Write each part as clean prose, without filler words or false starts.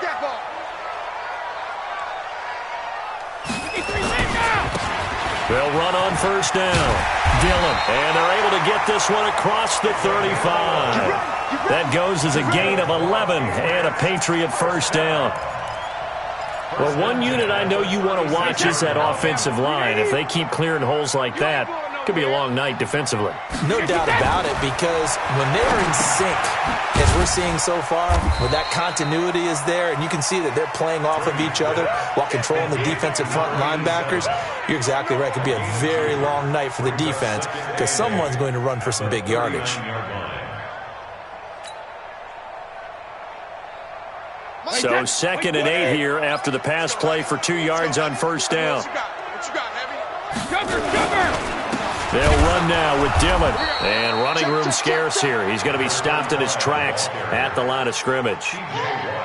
that ball. They'll run on first down. Dillon, and they're able to get this one across the 35. That goes as a gain of 11 and a Patriot first down. Well, one unit I know you want to watch is that offensive line. If they keep clearing holes like that, it could be a long night defensively. No doubt about it, because when they're in sync, as we're seeing so far, where that continuity is there, and you can see that they're playing off of each other while controlling the defensive front linebackers, you're exactly right. It could be a very long night for the defense because someone's going to run for some big yardage. So 2nd and 8 here after the pass play for 2 yards on first down. They'll run now with Dillon. And running room scarce here. He's going to be stopped in his tracks at the line of scrimmage.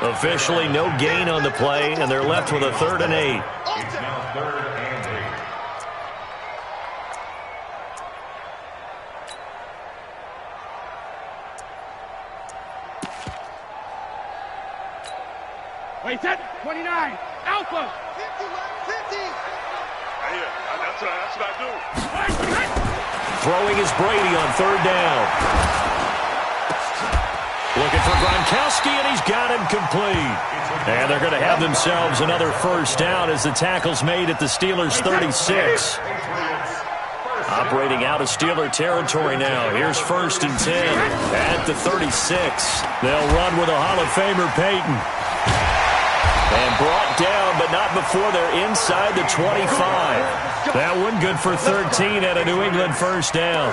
Officially no gain on the play, and they're left with a 3rd and 8. Wait, set, 29, Alpha. 50. That's what I do. Throwing is Brady on 3rd down. Looking for Gronkowski, and he's got him complete. And they're going to have themselves another first down as the tackle's made at the Steelers' 36. Operating out of Steeler territory now. Here's 1st and 10 at the 36. They'll run with a Hall of Famer, Peyton. And brought down, but not before they're inside the 25. That one good for 13 at a New England first down.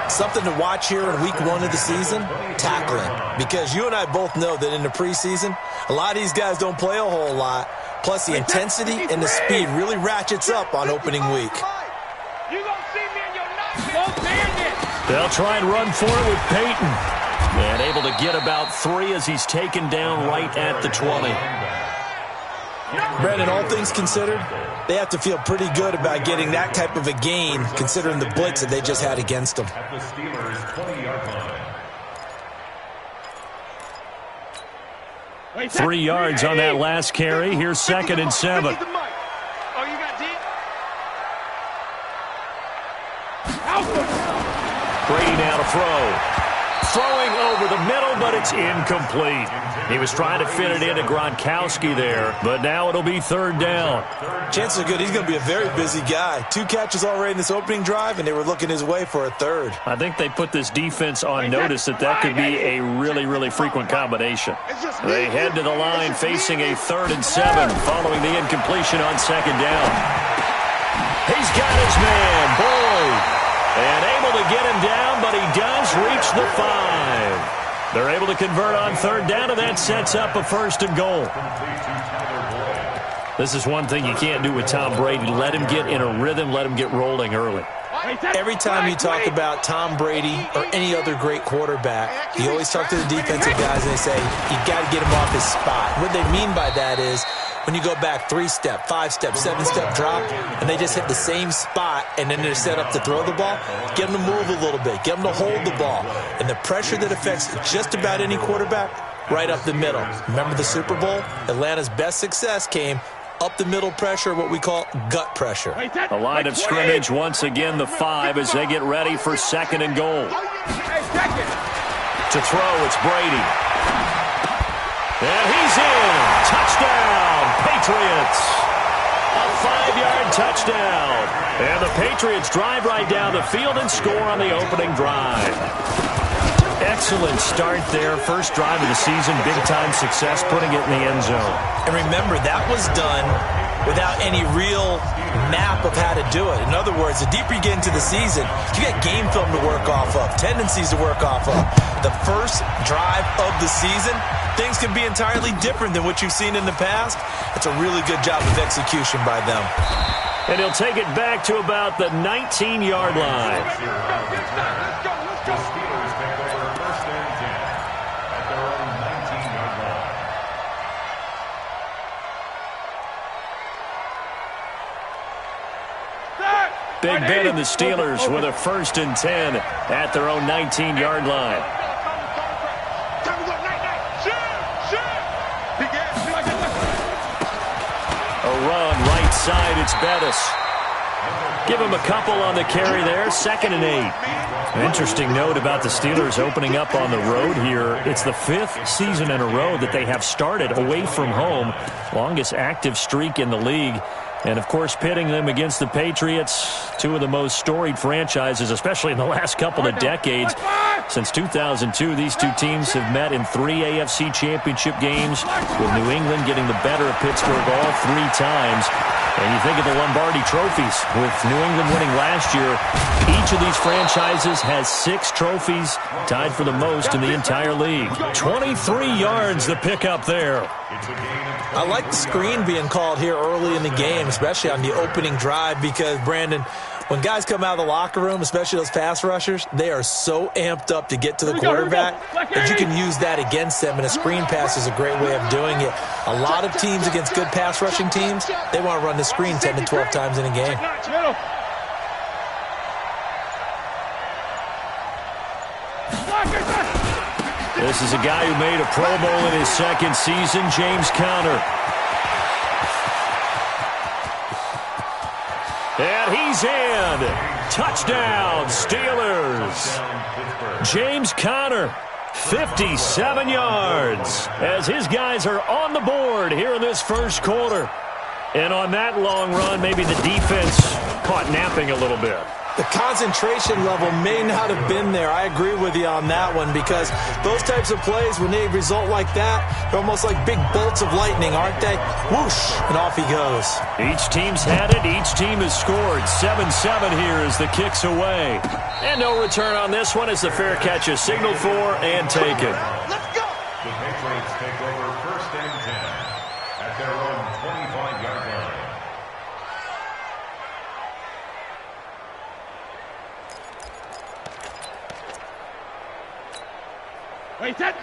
Something to watch here in week 1 of the season, tackling. Because you and I both know that in the preseason, a lot of these guys don't play a whole lot. Plus, the intensity and the speed really ratchets up on opening week. They'll try and run for it with Peyton. And able to get about 3 as he's taken down right at the 20. Brandon, all things considered, they have to feel pretty good about getting that type of a gain, considering the blitz that they just had against them. 3 yards on that last carry. Here's 2nd and 7. Brady now to throw. Throwing over the middle, but it's incomplete. He was trying to fit it into Gronkowski there, but now it'll be 3rd down. Chances are good he's going to be a very busy guy. 2 catches already in this opening drive, and they were looking his way for a 3rd. I think they put this defense on notice that could be a really, really frequent combination. They head to the line facing a 3rd and 7 following the incompletion on 2nd down. He's got his man, Boyd. And able to get him down, but he does reach the 5. They're able to convert on 3rd down, and that sets up a 1st and goal. This is one thing you can't do with Tom Brady. Let him get in a rhythm, let him get rolling early. Every time you talk about Tom Brady or any other great quarterback, you always talk to the defensive guys and they say, you got to get him off his spot. What they mean by that is, when you go back 3-step, 5-step, 7-step drop, and they just hit the same spot, and then they're set up to throw the ball, get them to move a little bit, get them to hold the ball. And the pressure that affects just about any quarterback, right up the middle. Remember the Super Bowl? Atlanta's best success came up the middle pressure, what we call gut pressure. A line of scrimmage, once again the 5 as they get ready for 2nd and goal. To throw, it's Brady. And he's in. Touchdown, Patriots. A 5-yard touchdown. And the Patriots drive right down the field and score on the opening drive. Excellent start there. First drive of the season. Big-time success putting it in the end zone. And remember, that was done without any real map of how to do it. In other words, the deeper you get into the season, you get game film to work off of, tendencies to work off of. The first drive of the season, things can be entirely different than what you've seen in the past. It's a really good job of execution by them. And he'll take it back to about the 19-yard line. Let's go. Big Ben and the Steelers with a 1st and 10 at their own 19-yard line. run. Right side, it's Bettis. Give him a couple on the carry there. 2nd and 8. An interesting note about the Steelers opening up on the road here. It's the 5th season in a row that they have started away from home. Longest active streak in the league. And, of course, pitting them against the Patriots, two of the most storied franchises, especially in the last couple of decades. Since 2002, these two teams have met in 3 AFC championship games, with New England getting the better of Pittsburgh all 3 times. And you think of the Lombardi trophies, with New England winning last year. Each of these franchises has 6 trophies, tied for the most in the entire league. 23 yards the pickup there. I like the screen being called here early in the game, especially on the opening drive, because, Brandon, when guys come out of the locker room, especially those pass rushers, they are so amped up to get to the quarterback that you can use that against them, and a screen pass is a great way of doing it. A lot of teams against good pass rushing teams, they want to run the screen 10 to 12 times in a game. This is a guy who made a Pro Bowl in his 2nd season, James Conner. And he's in. Touchdown, Steelers. James Conner, 57 yards, as his guys are on the board here in this first quarter. And on that long run, maybe the defense caught napping a little bit. The concentration level may not have been there. I agree with you on that one, because those types of plays, when they result like that, they're almost like big bolts of lightning, aren't they? Whoosh, and off he goes. Each team's had it. Each team has scored. 7-7 here as the kick's away. And no return on this one as the fair catch is signaled for and taken. Let's go! The Patriots take over 1st and 10 at their own 25-yard line.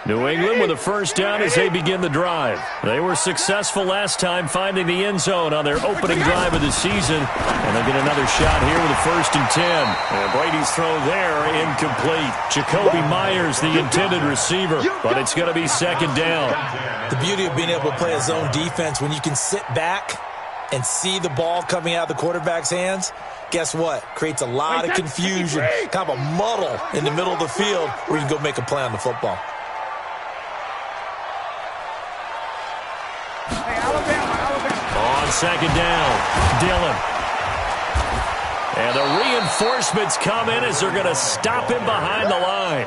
New England with a first down as they begin the drive. They were successful last time finding the end zone on their opening drive of the season. And they'll get another shot here with a 1st and 10. And Brady's throw there incomplete. Jacoby Myers, the intended receiver, but it's going to be 2nd down. The beauty of being able to play a zone defense, when you can sit back and see the ball coming out of the quarterback's hands, guess what? Creates a lot of confusion, kind of a muddle in the middle of the field where you can go make a play on the football. On 2nd down, Dillon. And the reinforcements come in as they're going to stop him behind the line.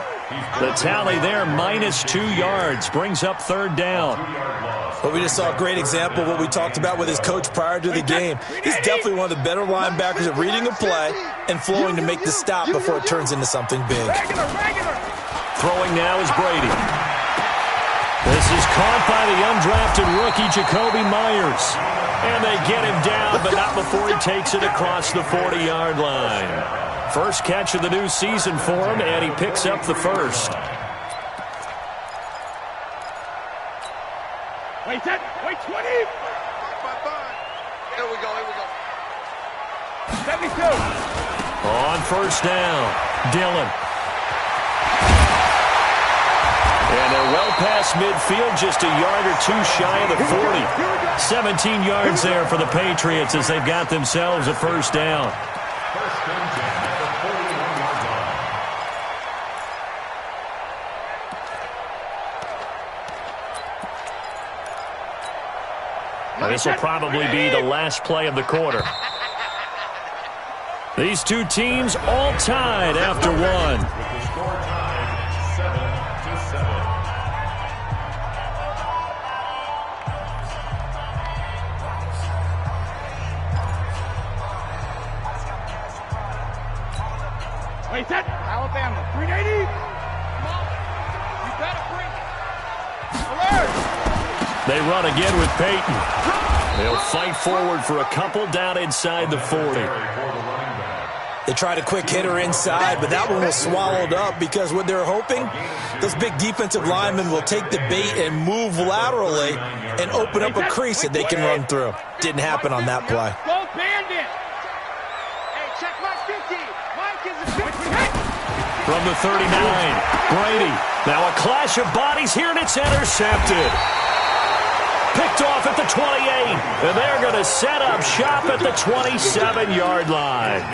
The tally there, -2 yards, brings up 3rd down. Well, we just saw a great example of what we talked about with his coach prior to the game. He's definitely one of the better linebackers at reading a play and flowing to make the stop before it turns into something big. Throwing now is Brady. This is caught by the undrafted rookie Jacoby Myers. And they get him down, but not before he takes it across the 40-yard line. First catch of the new season for him, and he picks up the 1st. Wait 10, wait 20. Here we go, here we go. 72. On 1st down, Dillon. And they're well past midfield, just a yard or 2 shy of the 40. 17 yards there for the Patriots as they've got themselves a 1st down. This will probably be the last play of the quarter. These two teams all tied after one. With the score tied 7-7. Wait, set. Alabama, 380. Come on. You better bring it. Alert. They run again with Peyton. They'll fight forward for a couple down inside the 40. They tried a quick hitter inside, but that one was swallowed up because what they're hoping, those big defensive linemen will take the bait and move laterally and open up a crease that they can run through. Didn't happen on that play. Go Bandit. Hey, check my 50. Mike is a 50. From the 39, Brady. Now a clash of bodies here, and it's intercepted. Picked off at the 28. And they're going to set up shop at the 27-yard line.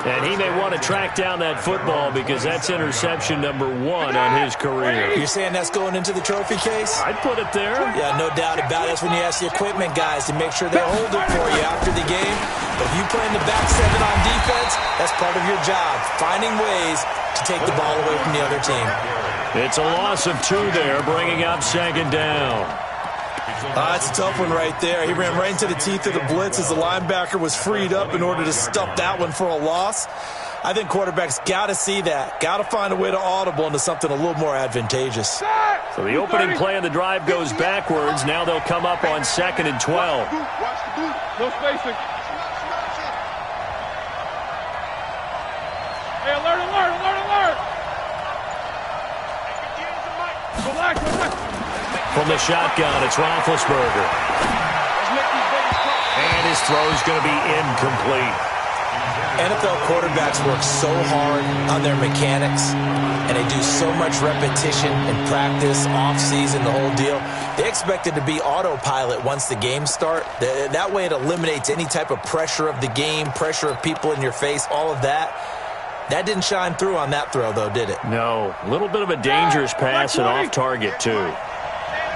And he may want to track down that football because that's interception number 1 on his career. You're saying that's going into the trophy case? I'd put it there. Yeah, no doubt about it. That's when you ask the equipment guys to make sure they hold it for you after the game. But if you play in the back 7 on defense, that's part of your job, finding ways to take the ball away from the other team. It's a loss of 2 there, bringing up second down. That's a tough one right there. He ran right into the teeth of the blitz as the linebacker was freed up in order to stuff that one for a loss. I think quarterbacks got to see that. Got to find a way to audible into something a little more advantageous. So the opening play of the drive goes backwards. Now they'll come up on 2nd and 12. Watch the boot. No spacing. Hey, alert, alert, alert, alert. Relax, relax. From the shotgun, it's Roethlisberger. And his throw's going to be incomplete. NFL quarterbacks work so hard on their mechanics, and they do so much repetition in practice, off-season, the whole deal. They expect it to be autopilot once the games start. That way it eliminates any type of pressure of the game, pressure of people in your face, all of that. That didn't shine through on that throw, though, did it? No. A little bit of a dangerous pass and off target, too.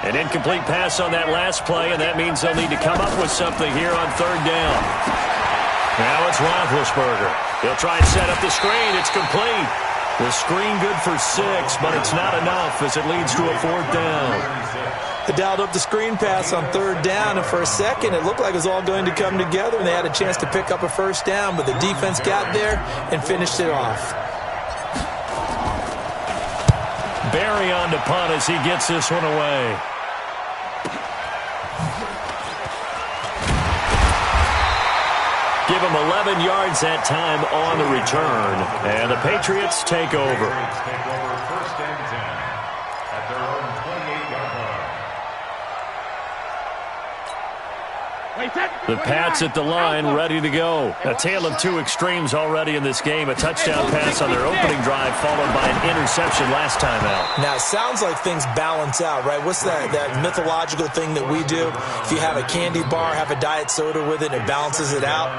An incomplete pass on that last play, and that means they'll need to come up with something here on 3rd down. Now it's Roethlisberger. He'll try and set up the screen. It's complete. The screen good for 6, but it's not enough as it leads to a 4th down. They dialed up the screen pass on 3rd down, and for a second it looked like it was all going to come together, and they had a chance to pick up a 1st down, but the defense got there and finished it off. Barry on to punt as he gets this one away. Give him 11 yards that time on the return, and the Patriots take over. First and 10 at their own 28-yard line. The Pats at the line, ready to go. A tale of 2 extremes already in this game. A touchdown pass on their opening drive, followed by an interception last time out. Now, it sounds like things balance out, right? What's that mythological thing that we do? If you have a candy bar, have a diet soda with it, it balances it out.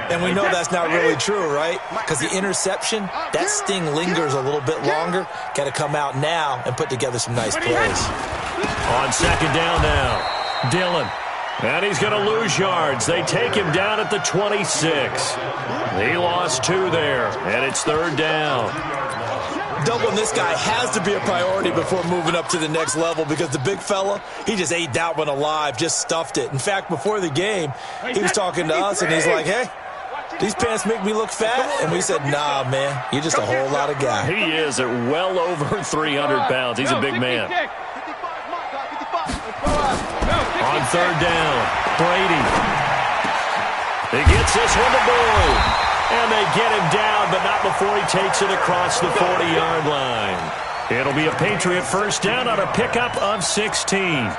And we know that's not really true, right? Because the interception, that sting lingers a little bit longer. Got to come out now and put together some nice plays. On 2nd down now, Dillon. And he's going to lose yards. They take him down at the 26. He lost 2 there, and it's 3rd down. Doubling this guy has to be a priority before moving up to the next level because the big fella, he just ate that one alive, just stuffed it. In fact, before the game, he was talking to us, and he's like, hey, these pants make me look fat? And we said, nah, man, you're just a whole lot of guy. He is at well over 300 pounds. He's a big man. On 3rd down, Brady. He gets this one to Boyd. And they get him down, but not before he takes it across the 40-yard line. It'll be a Patriot 1st down on a pickup of 16.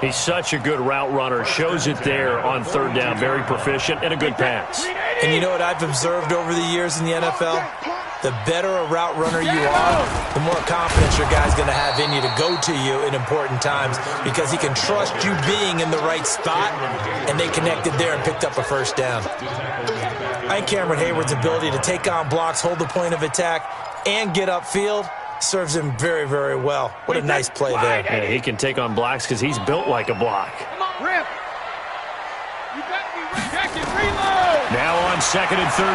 He's such a good route runner. Shows it there on 3rd down. Very proficient and a good pass. And you know what I've observed over the years in the NFL? The better a route runner you are, the more confidence your guy's going to have in you to go to you in important times because he can trust you being in the right spot, and they connected there and picked up a 1st down. I think Cameron Hayward's ability to take on blocks, hold the point of attack, and get upfield serves him very, very well. What a nice play there. Yeah, he can take on blocks because he's built like a block. Rip. You got to be reload. Now on 2nd and 13,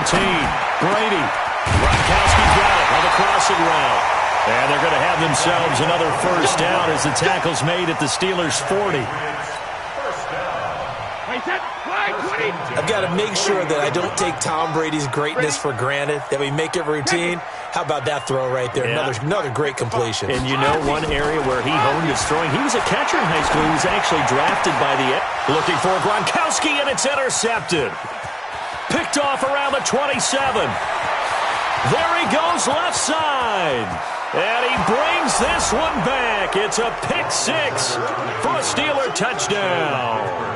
Brady. Gronkowski's got it on the crossing route. And they're going to have themselves another 1st down as the tackle's made at the Steelers' 40. I've got to make sure that I don't take Tom Brady's greatness for granted, that we make it routine. How about that throw right there? Yeah. Another great completion. And you know one area where he honed his throwing? He was a catcher in high school. He was actually drafted by the looking for Gronkowski, and it's intercepted. Picked off around the 27. There he goes left side. And he brings this one back. It's a pick 6 for a Steeler touchdown.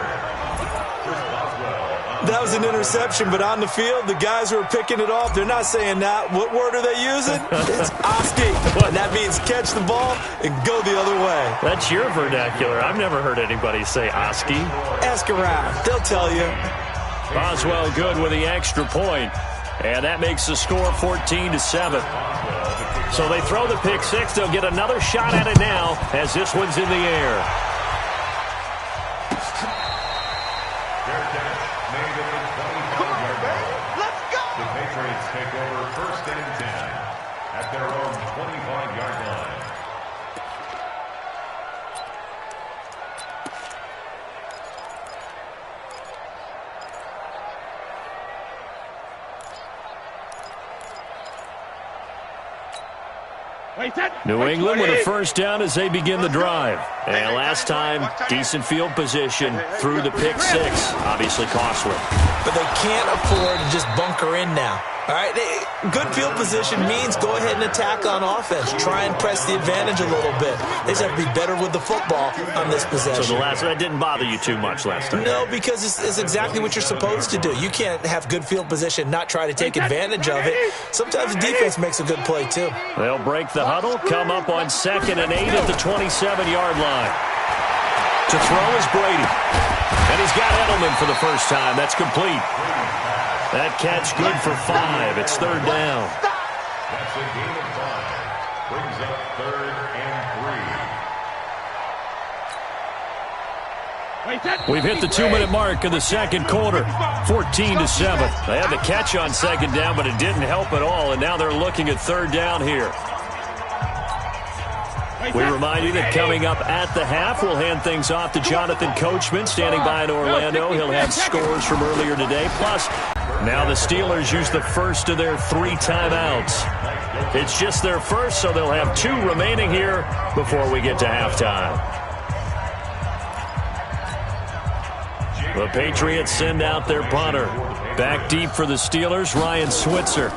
That was an interception, but on the field, the guys who are picking it off, they're not saying that. What word are they using? It's Oski. And that means catch the ball and go the other way. That's your vernacular. I've never heard anybody say Oski. Ask around. They'll tell you. Boswell good with the extra point. And that makes the score 14-7. So they throw the pick six. They'll get another shot at it now as this one's in the air. Let's go! The Patriots take over first and 10 at their own 25-yard line. New England with a first down as they begin the drive. And last time, decent field position through the pick six. Obviously costly. But they can't afford to just bunker in now. All right, good field position means go ahead and attack on offense. Try and press the advantage a little bit. They just have to be better with the football on this possession. So that didn't bother you too much last time? No, because it's exactly what you're supposed to do. You can't have good field position, not try to take advantage of it. Sometimes the defense makes a good play, too. They'll break the huddle, come up on 2nd and 8 at the 27-yard line. To throw is Brady. And he's got Edelman for the first time. That's complete. That catch good for 5. It's 3rd down. That's a gain of 5. Brings up 3rd and 3. We've hit the 2-minute mark of the second quarter. 14-7. They had the catch on 2nd down, but it didn't help at all, and now they're looking at 3rd down here. We remind you that coming up at the half, we'll hand things off to Jonathan Coachman, standing by in Orlando. He'll have scores from earlier today. Plus, now the Steelers use the first of their 3 timeouts. It's just their first, so they'll have 2 remaining here before we get to halftime. The Patriots send out their punter. Back deep for the Steelers, Ryan Switzer.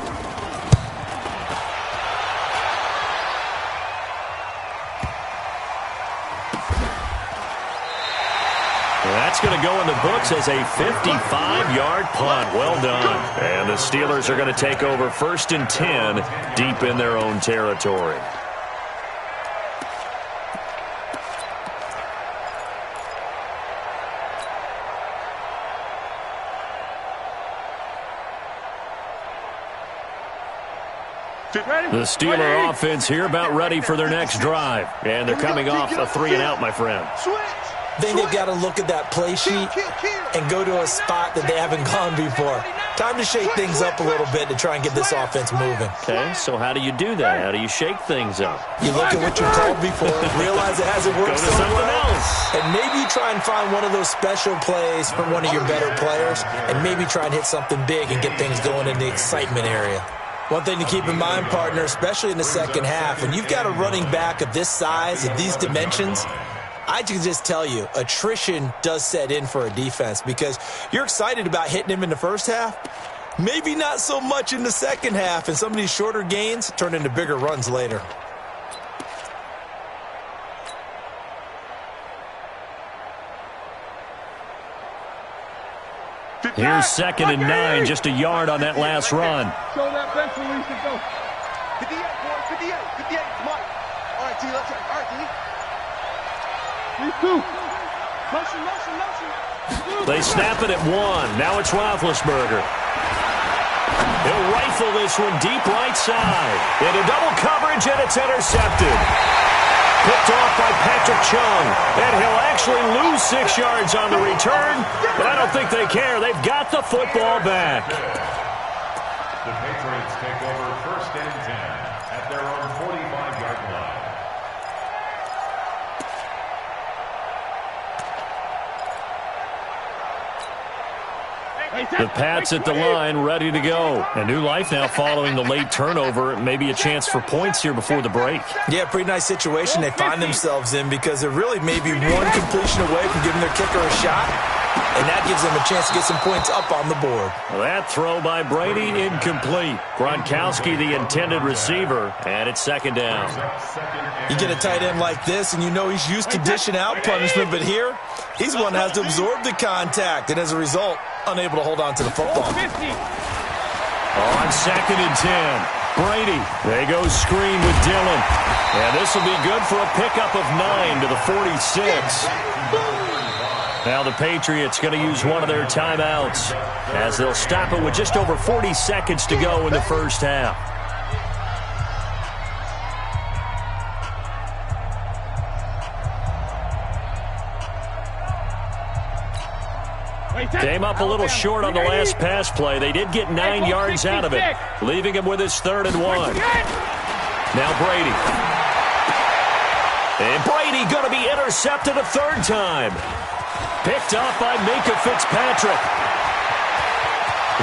That's going to go in the books as a 55-yard punt. Well done. And the Steelers are going to take over 1st and 10 deep in their own territory. The Steeler offense here about ready for their next drive. And they're coming off a 3-and-out, my friend. I think they've got to look at that play sheet and go to a spot that they haven't gone before. Time to shake things up a little bit to try and get this offense moving. Okay, so how do you do that? How do you shake things up? You look at what you called before, realize it hasn't worked so something well, else. and maybe you try and find one of those special plays from one of your better players, and maybe try and hit something big and get things going in the excitement area. One thing to keep in mind, partner, especially in the second half, when you've got a running back of this size, of these dimensions, I can just tell you, attrition does set in for a defense because you're excited about hitting him in the first half. Maybe not so much in the second half, and some of these shorter gains turn into bigger runs later. Here's 2nd and 9, just a yard on that last run. Show that bench release and go. 58, boy, 58, 58, come on. All right, D, let's go. All right, D. 3-2. Motion, motion, motion. They snap it at 1. Now it's Roethlisberger. He'll rifle this one deep right side. Into double coverage, and it's intercepted. Picked off by Patrick Chung. And he'll actually lose 6 yards on the return, but I don't think they care. They've got the football back. The Patriots take over 1st and 10 at their own 45-yard line. The Pats at the line, ready to go. A new life now following the late turnover. Maybe a chance for points here before the break. Yeah, pretty nice situation they find themselves in because they're really maybe one completion away from giving their kicker a shot, and that gives them a chance to get some points up on the board. That throw by Brady, incomplete. Gronkowski, the intended receiver, and it's 2nd down. You get a tight end like this, and you know he's used to dishing out punishment, but here, he's one that has to absorb the contact, and as a result, unable to hold on to the football. On 2nd and 10. Brady. They go screen with Dillon. And this will be good for a pickup of 9 to the 46. Now the Patriots going to use one of their timeouts as they'll stop it with just over 40 seconds to go in the first half. Came up a little short on the last pass play. They did get 9 yards out of it, leaving him with his 3rd and 1. Now Brady. And Brady going to be intercepted a 3rd time. Picked off by Minka Fitzpatrick.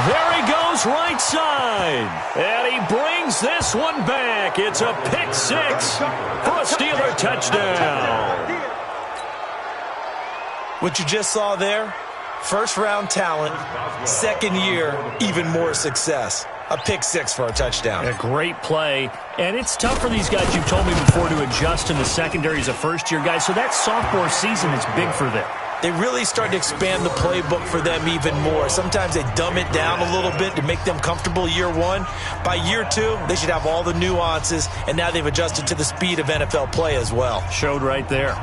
There he goes right side. And he brings this one back. It's a pick 6 for a Steeler touchdown. What you just saw there, first-round talent, 2nd year, even more success. A pick 6 for a touchdown. A great play. And it's tough for these guys, you've told me before, to adjust in the secondary as a first-year guy. So that sophomore season is big for them. They really start to expand the playbook for them even more. Sometimes they dumb it down a little bit to make them comfortable year 1. By year 2, they should have all the nuances, and now they've adjusted to the speed of NFL play as well. Showed right there.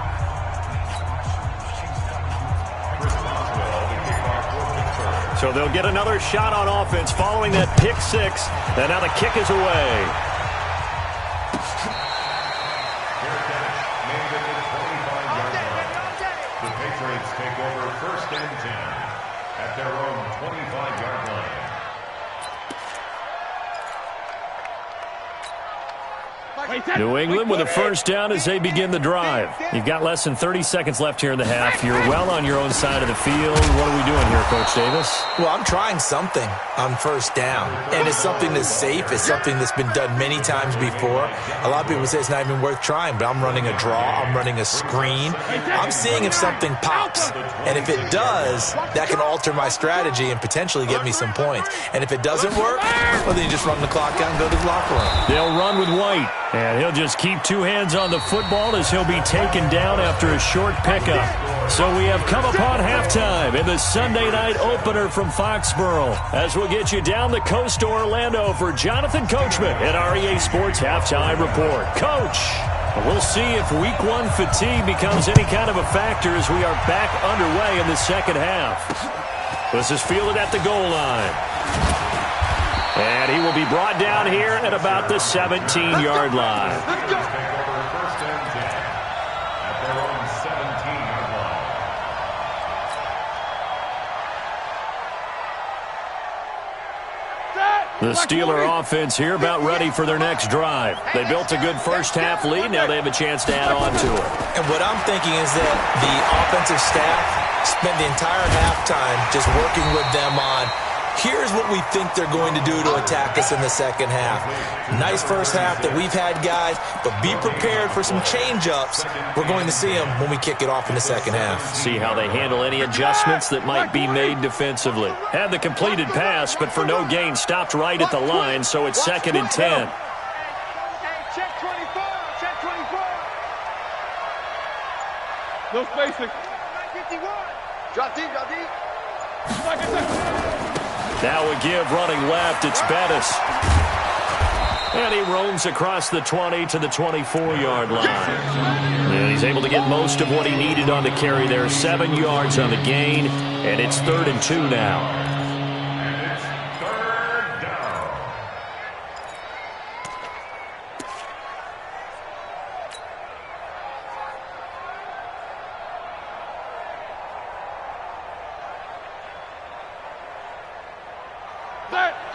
So they'll get another shot on offense following that pick 6, and now the kick is away. The Patriots take over 1st and 10 at their own 25-yard line. New England with a first down as they begin the drive. You've got less than 30 seconds left here in the half. You're well on your own side of the field. What are we doing here, Coach Davis? Well, I'm trying something on first down, and it's something that's safe. It's something that's been done many times before. A lot of people say it's not even worth trying, but I'm running a draw. I'm running a screen. I'm seeing if something pops, and if it does, that can alter my strategy and potentially get me some points. And if it doesn't work, well, then you just run the clock out and go to the locker room. They'll run with White. And he'll just keep 2 hands on the football as he'll be taken down after a short pickup. So we have come upon halftime in the Sunday night opener from Foxborough as we'll get you down the coast to Orlando for Jonathan Coachman at our EA Sports Halftime Report. Coach, we'll see if Week 1 fatigue becomes any kind of a factor as we are back underway in the second half. This is fielded at the goal line. And he will be brought down here at about the 17-yard line. The Steeler offense here about ready for their next drive. They built a good first-half lead. Now they have a chance to add on to it. And what I'm thinking is that the offensive staff spent the entire halftime just working with them on here's what we think they're going to do to attack us in the second half. Nice first half that we've had, guys, but be prepared for some change-ups. We're going to see them when we kick it off in the second half. See how they handle any adjustments that might be made defensively. Had the completed pass, but for no gain, stopped right at the line, so it's 2nd and 10. Check 24. Check 24. No spacing. 51. Drop deep, drop deep. Now we give running left. It's Bettis. And he roams across the 20 to the 24-yard line. And he's able to get most of what he needed on the carry there. 7 yards on the gain. And it's 3rd and 2 now.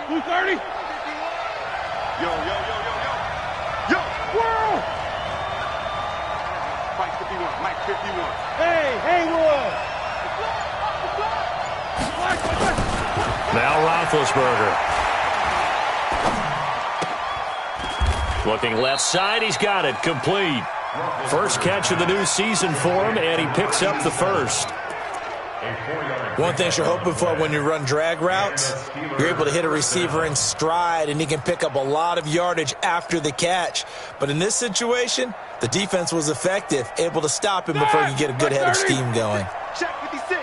Who's 30? Yo, yo, yo, yo, yo. Yo, world! Mike 51, Mike 51. Hey, Will! Now Roethlisberger. Looking left side, he's got it, complete. First catch of the new season for him, and he picks up the first. One thing you're hoping for when you run drag routes, you're able to hit a receiver in stride, and he can pick up a lot of yardage after the catch. But in this situation, the defense was effective, able to stop him before he could get a good head of steam going. Check 56.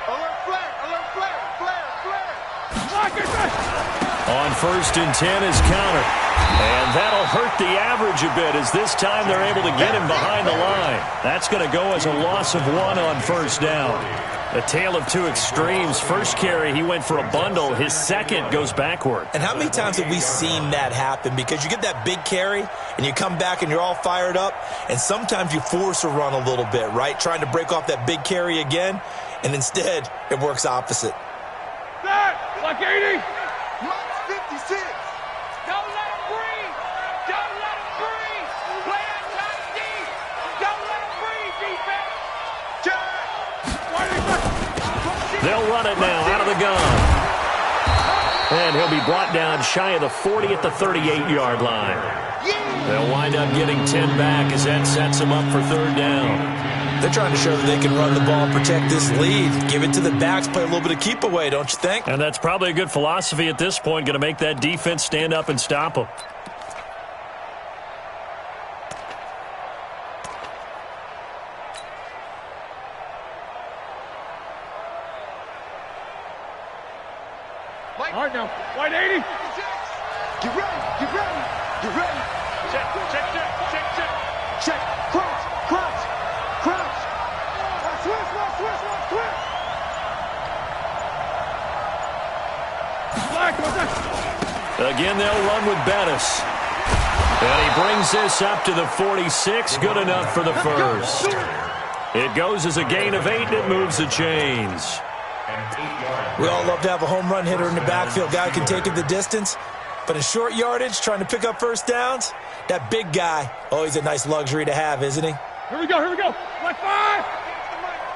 Alert flag, alert flag, flare, flare. first and 10 is counter. And that'll hurt the average a bit as this time they're able to get him behind the line. That's going to go as a loss of 1 on first down. A tale of two extremes. First carry, he went for a bundle. His second goes backward. And how many times have we seen that happen? Because you get that big carry, and you come back and you're all fired up, and sometimes you force a run a little bit, right? Trying to break off that big carry again, and instead it works opposite. Like 80. Mike's 56. Don't let him breathe. Don't let him breathe. Play that tight D. Don't let him breathe, defense. They'll run it now out of the gun. And he'll be brought down shy of the 40 at the 38-yard line. They'll wind up getting 10 back as that sets them up for third down. They're trying to show that they can run the ball and protect this lead. Give it to the backs, play a little bit of keep away, don't you think? And that's probably a good philosophy at this point, going to make that defense stand up and stop them. All right now, white 80. Get ready, get ready, get ready. Check, check, check, check, check. Check, crouch, crouch, crouch. Switch, switch, switch, switch. Black, what's that? Again, they'll run with Bettis. And he brings this up to the 46. Good enough for the first. It goes as a gain of 8, and it moves the chains. We all love to have a home run hitter in the backfield. Guy can take it the distance. But in short yardage, trying to pick up first downs, that big guy, always a nice luxury to have, isn't he? Here we go, here we go. Black 5.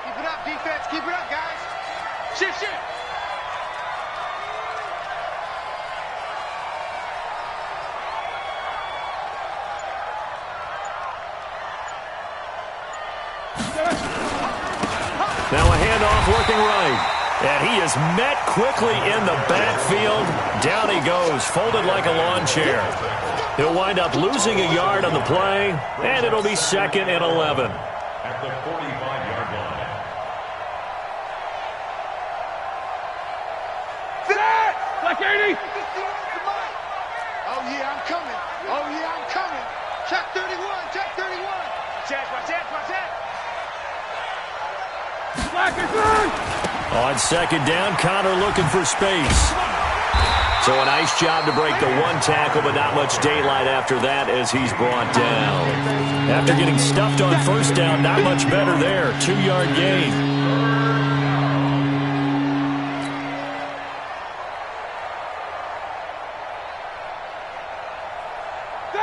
Keep it up, defense. Keep it up, guys. Shift, shift. Now a handoff working right. And he is met quickly in the backfield. Down he goes, folded like a lawn chair. He'll wind up losing a yard on the play, and it'll be 2nd and 11. At the 45-yard line. Set! Black 80. Oh, yeah, I'm coming. Oh, yeah, I'm coming. Check 31, check 31. Check, check, check. Black is through. On 2nd down, Connor looking for space. So a nice job to break the one tackle, but not much daylight after that as he's brought down. After getting stuffed on first down, not much better there. 2-yard gain.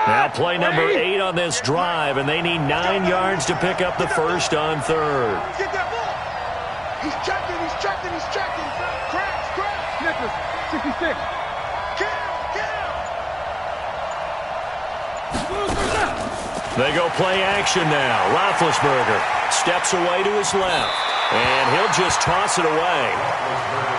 Now play number 8 on this drive, and they need 9 yards to pick up the first on third. Get that ball. He's checking, he's checking, he's checking. Crash, crash. Snippers, 66. They go play action now. Roethlisberger steps away to his left, and he'll just toss it away.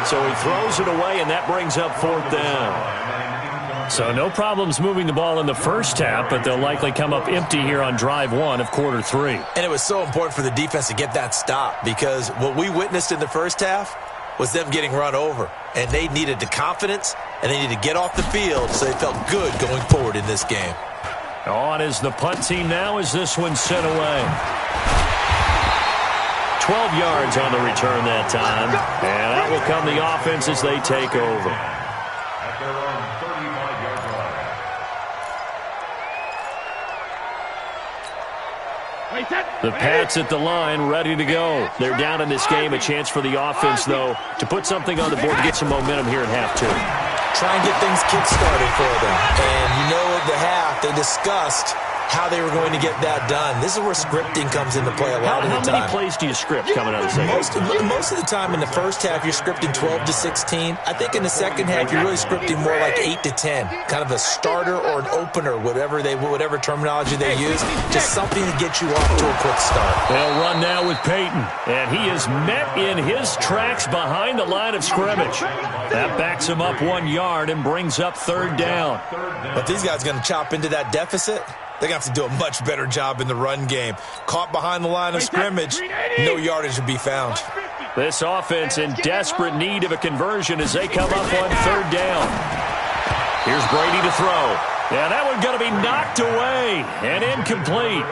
So he throws it away, and that brings up 4th down. So no problems moving the ball in the first half, but they'll likely come up empty here on drive 1 of quarter 3. And it was so important for the defense to get that stop because what we witnessed in the first half was them getting run over. And they needed the confidence, and they needed to get off the field so they felt good going forward in this game. On is the punt team now as this one's sent away. 12 yards on the return that time. And out will come the offense as they take over. At their own 35-yard line. The Pats at the line, ready to go. They're down in this game. A chance for the offense, though, to put something on the board to get some momentum here in half 2. Try and get things kick-started for them. And you know at the half, they discussed how they were going to get that done. This is where scripting comes into play a lot of the time. How many plays do you script coming out of the second? Most of the time in the first half, you're scripting 12 to 16. I think in the second half, you're really scripting more like 8 to 10. Kind of a starter or an opener, whatever terminology they use. Just something to get you off to a quick start. They'll run now with Peyton. And he is met in his tracks behind the line of scrimmage. That backs him up 1 yard and brings up 3rd down. But these guys are going to chop into that deficit. They're going to have to do a much better job in the run game. Caught behind the line of scrimmage, no yardage would be found. This offense in desperate need of a conversion as they come up on 3rd down. Here's Brady to throw. Yeah, that one's going to be knocked away and incomplete.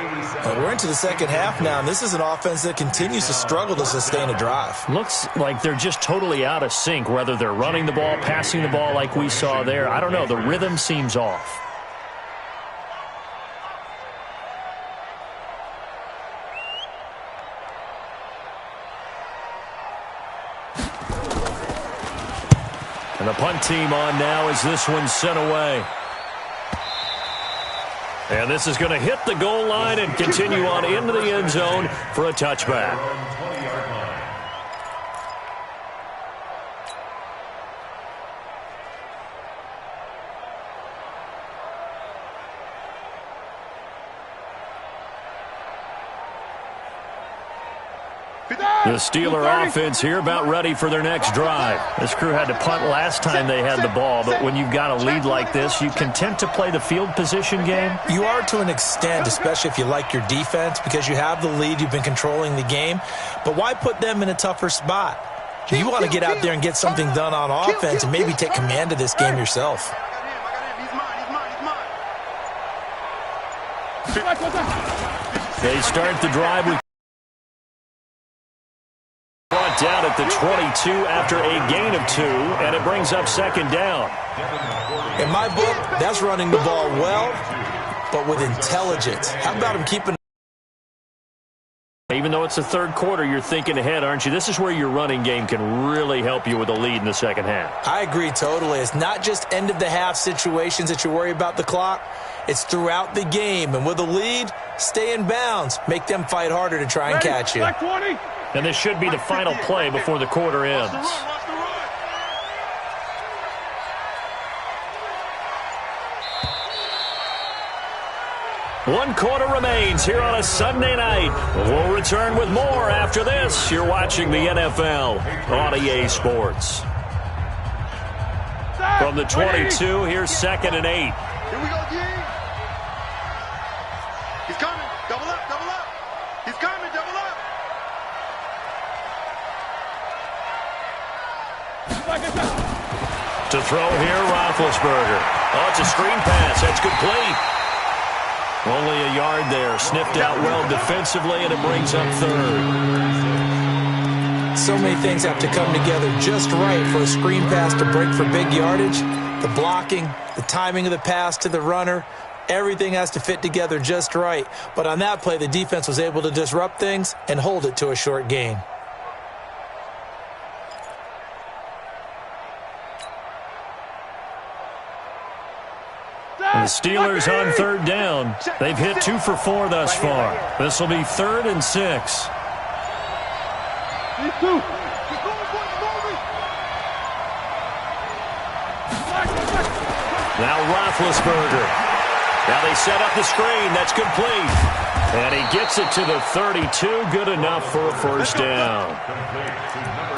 And we're into the second half now, and this is an offense that continues to struggle to sustain a drive. Looks like they're just totally out of sync, whether they're running the ball, passing the ball like we saw there. I don't know. The rhythm seems off. And the punt team on now as this one's sent away. And this is going to hit the goal line and continue on into the end zone for a touchback. The Steeler offense here about ready for their next drive. This crew had to punt last time they had the ball, but when you've got a lead like this, you content to play the field position game? You are to an extent, especially if you like your defense, because you have the lead, you've been controlling the game. But why put them in a tougher spot? You want to get out there and get something done on offense and maybe take command of this game yourself. They start the drive with brought down at the 22 after a gain of 2, and it brings up second down. In my book, that's running the ball well, but with intelligence. How about him keeping... Even though it's the third quarter, you're thinking ahead, aren't you? This is where your running game can really help you with a lead in the second half. I agree totally. It's not just end-of-the-half situations that you worry about the clock. It's throughout the game. And with a lead, stay in bounds. Make them fight harder to try and catch you. And this should be the final play before the quarter ends. One quarter remains here on a Sunday night. We'll return with more after this. You're watching the NFL on EA Sports. From the 22, here's 2nd and 8. Here we go, G. He's coming. Double up, double up. He's coming, double up. To throw here, Roethlisberger. Oh, it's a screen pass. That's complete. Only a yard there. Sniffed out well defensively, and it brings up 3rd. So many things have to come together just right for a screen pass to break for big yardage. The blocking, the timing of the pass to the runner, everything has to fit together just right. But on that play, the defense was able to disrupt things and hold it to a short gain. The Steelers on 3rd down. They've hit 2 for 4 thus far. This will be 3rd and 6. Now Roethlisberger. Now they set up the screen. That's complete. And he gets it to the 32. Good enough for a first down.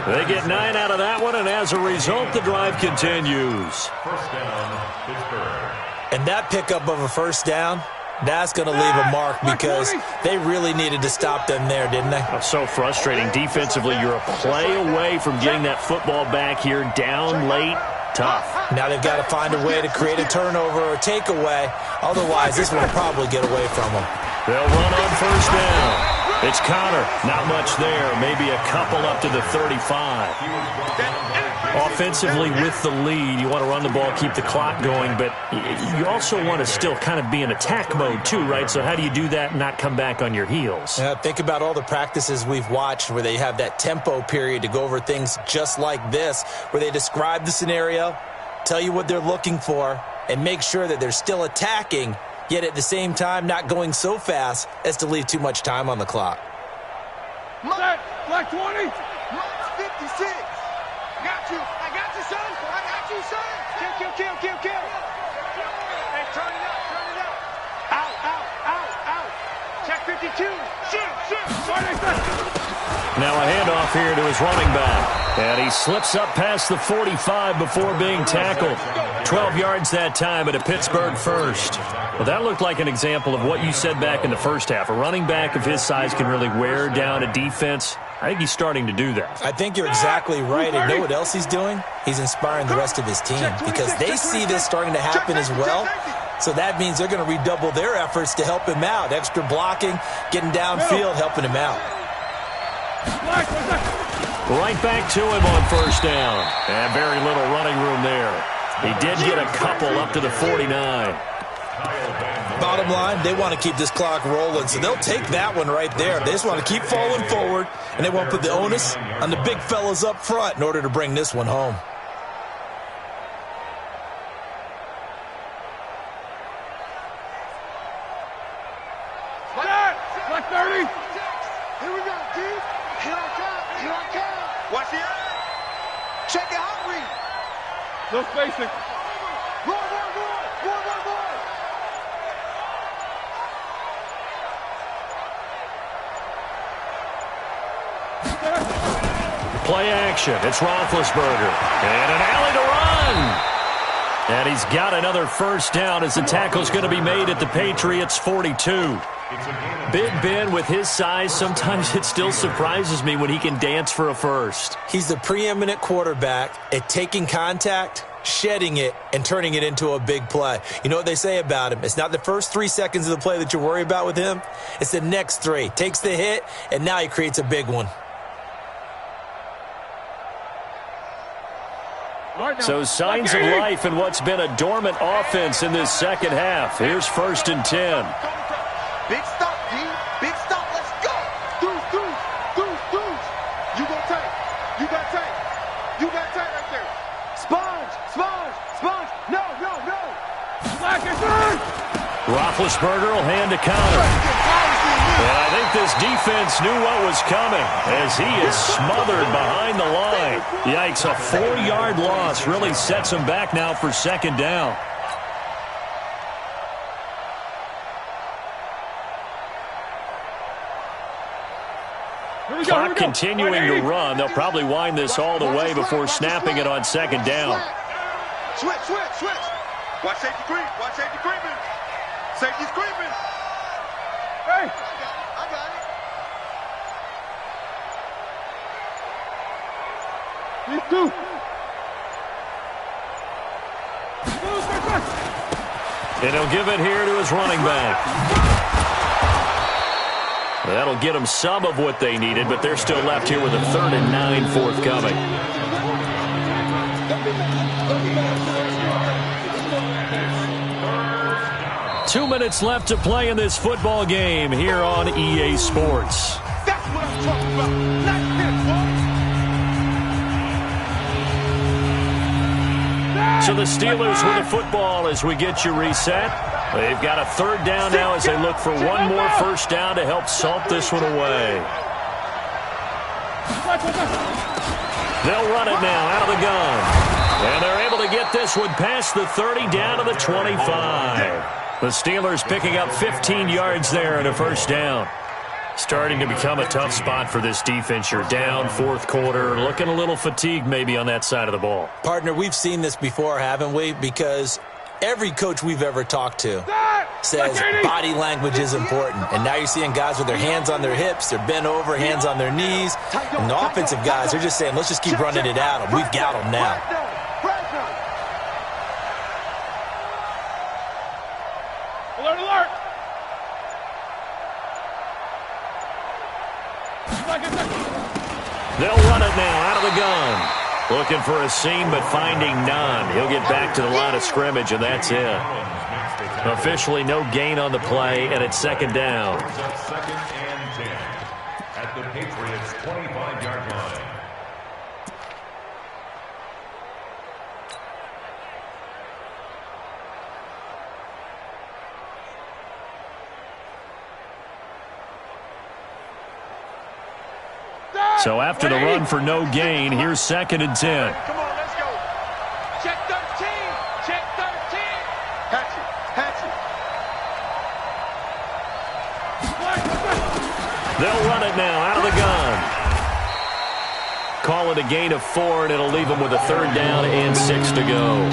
They get 9 out of that one, and as a result, the drive continues. First down, Pittsburgh. And that pickup of a first down, that's going to leave a mark because they really needed to stop them there, didn't they? Oh, so frustrating. Defensively, you're a play away from getting that football back here down late. Tough. Now they've got to find a way to create a turnover or takeaway. Otherwise, this one will probably get away from them. They'll run on first down. It's Connor. Not much there. Maybe a couple up to the 35. Offensively with the lead, you want to run the ball, keep the clock going, but you also want to still kind of be in attack mode too, right? So how do you do that and not come back on your heels? Think about all the practices we've watched where they have that tempo period to go over things just like this, where they describe the scenario, tell you what they're looking for, and make sure that they're still attacking, yet at the same time not going so fast as to leave too much time on the clock. Black 20. 56. I got you, son. I got you, son. Kill. Hey, turn it up. Out. Check 52. Shoot. Now a handoff here to his running back. And he slips up past the 45 before being tackled. 12 yards that time at a Pittsburgh first. Well, that looked like an example of what you said back in the first half. A running back of his size can really wear down a defense. I think he's starting to do that. I think you're exactly right. And know what else he's doing? He's inspiring the rest of his team because they see this starting to happen as well. So that means they're going to redouble their efforts to help him out. Extra blocking, getting downfield, helping him out. Right back to him on first down. And very little running room there. He did get a couple up to the 49. Bottom line, they want to keep this clock rolling, so they'll take that one right there. They just want to keep falling forward, and they want to put the onus on the big fellas up front in order to bring this one home. Black 30. Here we go, D. Here I come. Here I come. Watch the eye. Check it out, read. No spacing. Roar, roar, roar. Roar, roar, roar. Play action. It's Roethlisberger. And an alley to run. And he's got another first down as the tackle's going to be made at the Patriots' 42. Big Ben, with his size, sometimes it still surprises me when he can dance for a first. He's the preeminent quarterback at taking contact, shedding it, and turning it into a big play. You know what they say about him? It's not the first 3 seconds of the play that you worry about with him. It's the next 3. Takes the hit, and now he creates a big one. So signs of life in what's been a dormant offense in this second half. Here's 1st and 10. Big stop, D. Big stop. Let's go. Deuce. You go tight. You got tight. You got tight right there. Sponge. No. Black is third. Roethlisberger will hand a counter. And I think this defense knew what was coming as he is smothered behind the line. Yikes, a 4-yard loss really sets him back now for 2nd down. Clock continuing to run. They'll probably wind this all the way before snapping it on 2nd down. Switch. Watch safety creep. Safety's creeping. Hey. I got it. These two. And he'll give it here to his running back. That'll get them some of what they needed, but they're still left here with a 3rd and 9 forthcoming. Two minutes left to play in this football game here on EA Sports. That's what I'm talking about. Not So the Steelers with the football as we get you reset. They've got a 3rd down now as they look for one more first down to help salt this one away. They'll run it now out of the gun. And they're able to get this one past the 30 down to the 25. The Steelers picking up 15 yards there and a first down. Starting to become a tough spot for this defense. You're down 4th quarter, looking a little fatigued maybe on that side of the ball. Partner, we've seen this before, haven't we? Because every coach we've ever talked to says body language is important. And now you're seeing guys with their hands on their hips, they're bent over, hands on their knees. And the offensive guys are just saying, let's just keep running it at them. We've got them now. Alert. They'll run it now out of the gun. Looking for a seam, but finding none. He'll get back to the line of scrimmage, and that's it. Officially no gain on the play, and it's 2nd down. 2nd and 10 at the Patriots' 25-yard line. So after the run for no gain, here's 2nd and 10. Come on, let's go. Check 13. Check 13. Hatchet. They'll run it now out of the gun. Call it a gain of 4, and it'll leave them with a 3rd down and 6 to go.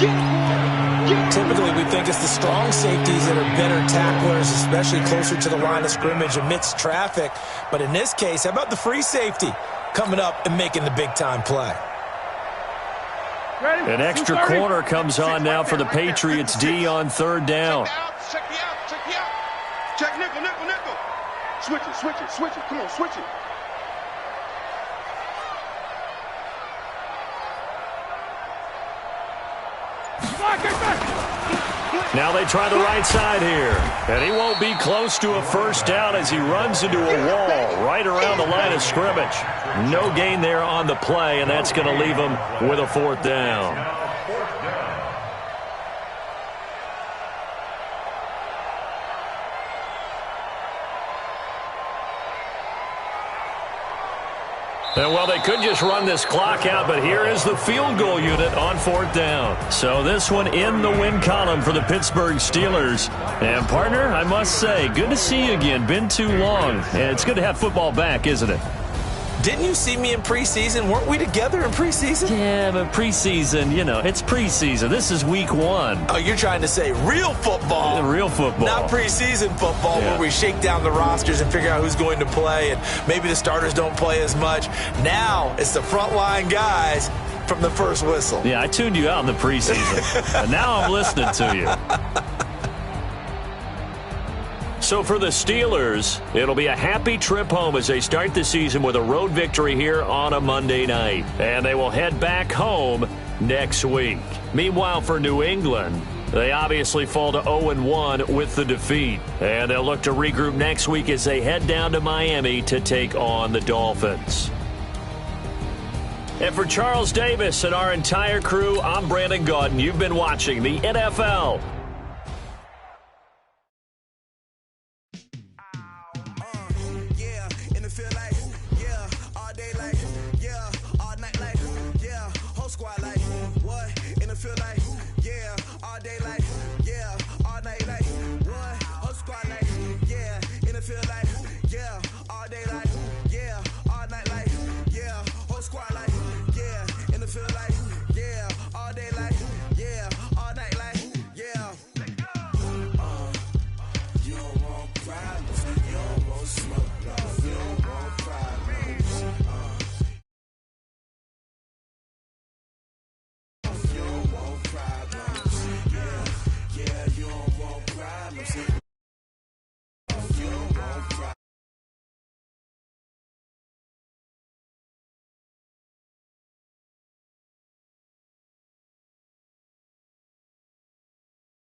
Typically, we think it's the strong safeties that are better tacklers, especially closer to the line of scrimmage amidst traffic. But in this case, how about the free safety coming up and making the big-time play? An extra corner comes on now for the Patriots D on third down. Check me out. Check nickel. Switch it. Come on, switch it. Now they try the right side here. And he won't be close to a first down as he runs into a wall right around the line of scrimmage. No gain there on the play, and that's going to leave him with a fourth down. And, well, they could just run this clock out, but here is the field goal unit on fourth down. So this one in the win column for the Pittsburgh Steelers. And, partner, I must say, good to see you again. Been too long. And it's good to have football back, isn't it? Didn't you see me in preseason? Weren't we together in preseason? Yeah, but preseason, you know, it's preseason. This is week one. Oh, you're trying to say real football. Real football. Not preseason football where we shake down the rosters and figure out who's going to play, and maybe the starters don't play as much. Now it's the frontline guys from the first whistle. Yeah, I tuned you out in the preseason. And now I'm listening to you. So for the Steelers, it'll be a happy trip home as they start the season with a road victory here on a Monday night. And they will head back home next week. Meanwhile, for New England, they obviously fall to 0-1 with the defeat. And they'll look to regroup next week as they head down to Miami to take on the Dolphins. And for Charles Davis and our entire crew, I'm Brandon Gaudin. You've been watching the NFL. Squad like what in the field like all day like